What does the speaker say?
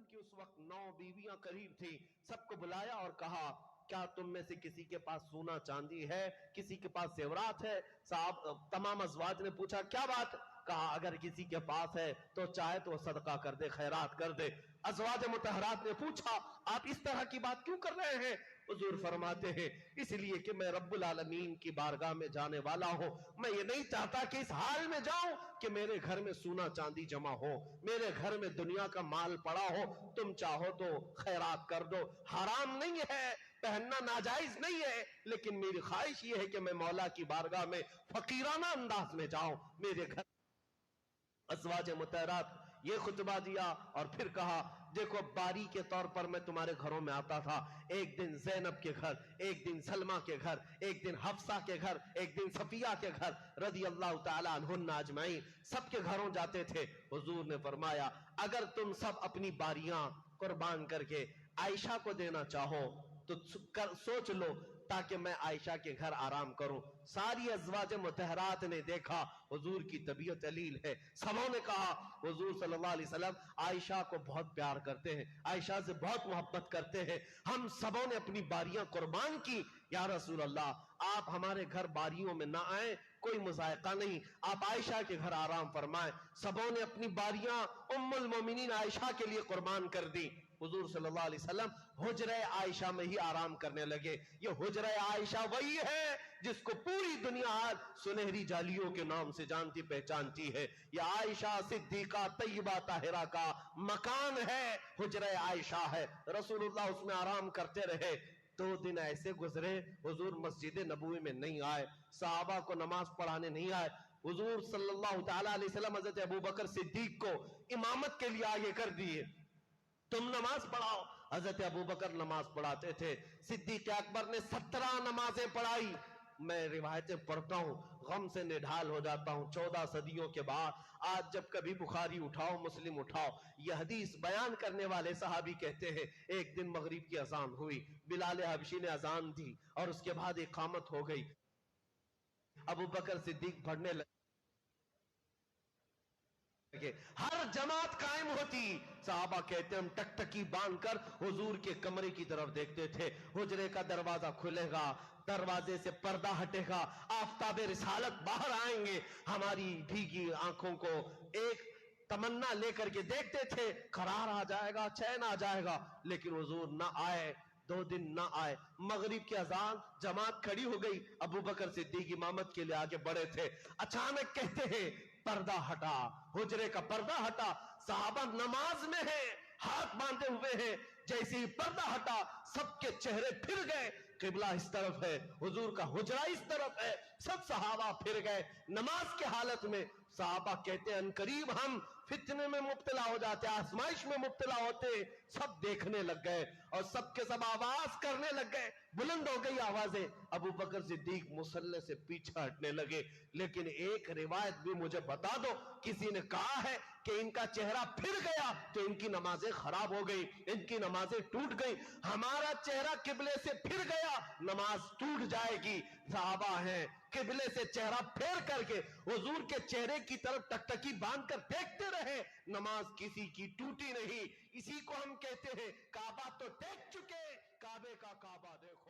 वसल्लम की उस वक्त 9 बीवियां करीब थी। सबको बुलाया और कहा, क्या तुम में से किसी के पास सोना चांदी है, किसी के पास जेवरात है? साहब तमाम अज़वाज ने पूछा, क्या बात? कहा, अगर किसी के पास है तो चाहे तो सदका कर दे, खैरात कर दे। अज़वाज मुतहरात ने पूछा, आप इस तरह की बात क्यों कर रहे हैं? हुजूर फरमाते हैं, इसलिए कि मैं रब्बुल आलमीन की बारगाह में जाने वाला हूं। मैं ये नहीं चाहता कि इस हाल में जाऊं कि मेरे घर में सोना चांदी जमा हो, मेरे घर में दुनिया का माल पड़ा हो। तुम चाहो तो खैरात कर दो, हराम नहीं है, पहनना नाजायज नहीं है, लेकिन मेरी ख्वाहिश ये है कि मैं मौला की बारगाह में फकीराना अंदाज में जाऊं। मेरे घर अज़वाज मुतहरात ये खुतबा दिया और फिर कहा, देखो बारी के तौर पर मैं तुम्हारे घरों में आता था। एक दिन ज़ैनब के घर, एक दिन सलमा के घर, एक दिन हफ्सा के घर, एक दिन सफिया के घर, रज़ी अल्लाह तआला अन्हुन्ना अजमईन, सबके घरों जाते थे। हुजूर ने फरमाया, अगर तुम सब अपनी बारियां कुर्बान करके आयशा को देना चाहो तो सोच लो, ताकि मैं आयशा के घर आराम करूं। सारी अज़वाज मुतहरात ने देखा हुजूर की तबीयत अलील है। सबों ने कहा, हुजूर सल्लल्लाहु अलैहि वसल्लम आयशा को बहुत प्यार करते हैं, आयशा से बहुत मोहब्बत करते हैं। हम सबों ने अपनी बारियां कुर्बान की। या रसूल अल्लाह, आप हमारे घर बारियों में ना आए, कोई मुज़ायका नहीं, आप आयशा के घर आराम फरमाएं। सबों ने अपनी बारियां उम्मुल मोमिनीन आयशा के लिए कुर्बान कर दी। हुजूर सल्लल्लाहु अलैहि वसल्लम हुजरे आयशा में ही आराम करने लगे। ये हुजरे आयशा वही है जिसको पूरी दुनिया आज सुनहरी जालियों के नाम से जानती पहचानती है। ये आयशा सिद्दीका तय्यबा ताहिरा का मकान है, हुजरे आयशा है। रसूलुल्लाह उसमें आराम करते रहे। 2 दिन ऐसे गुजरे, हुजूर मस्जिद नबवी में नहीं आए, सहाबा को नमाज पढ़ाने नहीं आए। हुजूर सल्लल्लाहु तआला अलैहि वसल्लम हज़रत अबू बकर सिद्दीक को इमामत के लिए आगे कर दिए, तुम नमाज पढ़ाओ। हजरत अबू बकर नमाज पढ़ाते थे। सिद्दीक अकबर ने 17 नमाजें पढ़ाई। मैं रिवायतें पढ़ता हूं, गम से निढाल हो जाता हूं। 14 सदियों के बाद आज जब कभी बुखारी उठाओ, मुस्लिम उठाओ, यह हदीस बयान करने वाले सहाबी कहते हैं, एक दिन मगरिब की अजान हुई, बिलाल हबशी ने अजान दी और उसके बाद इकामत हो गई। अबू बकर सिद्दीक पढ़ने लगे, हर जमात कायम होती। साहबा कहते हम टकटकी बांधकर हुजूर के कमरे की तरफ देखते थे। हुजरे का दरवाजा खुलेगा, दरवाजे से पर्दा हटेगा, आफताबे रिसालत बाहर आएंगे। हमारी भीगी आंखों को एक तमन्ना लेकर के देखते थे, करार आ जाएगा, चैन आ जाएगा, लेकिन हुजूर ना आए। 2 दिन ना आए। मगरिब की अजान, जमात खड़ी हो गई। अबू बकर सिद्दीक इमामत के लिए आगे बढ़े थे। अचानक कहते हैं, पर्दा हटा, हुजरे का पर्दा हटा, सहाबा नमाज में है, हाथ बांधे हुए हैं। जैसे ही पर्दा हटा, सबके चेहरे फिर गए, किबला इस तरफ है, हुजूर का हुजरा इस तरफ है। सब सहाबा फिर गए नमाज के हालत में। सहाबा कहते हैं, अनकरीब हम फितने में मुब्तला हो जाते, आजमाइश में मुब्तला होते। सब देखने लग गए और सबके सब आवाज करने लग गए, बुलंद हो गई आवाजें। अबू बकर सिद्दीक मुसल्ले से पीछे हटने लगे। लेकिन एक रिवायत भी मुझे बता दो, किसी ने कहा है कि इनका चेहरा फिर गया तो इनकी नमाजें खराब हो गई, इनकी नमाजें टूट गई। हमारा चेहरा किबले से फिर गया, नमाज टूट जाएगी। सहाबा हैं, किबले से चेहरा फेर करके हुजूर के चेहरे की तरफ टकटकी बांधकर देखते रहे, नमाज किसी की टूटी नहीं। इसी को हम कहते हैं, काबा तो टेक चुके, काबे का काबा देखो।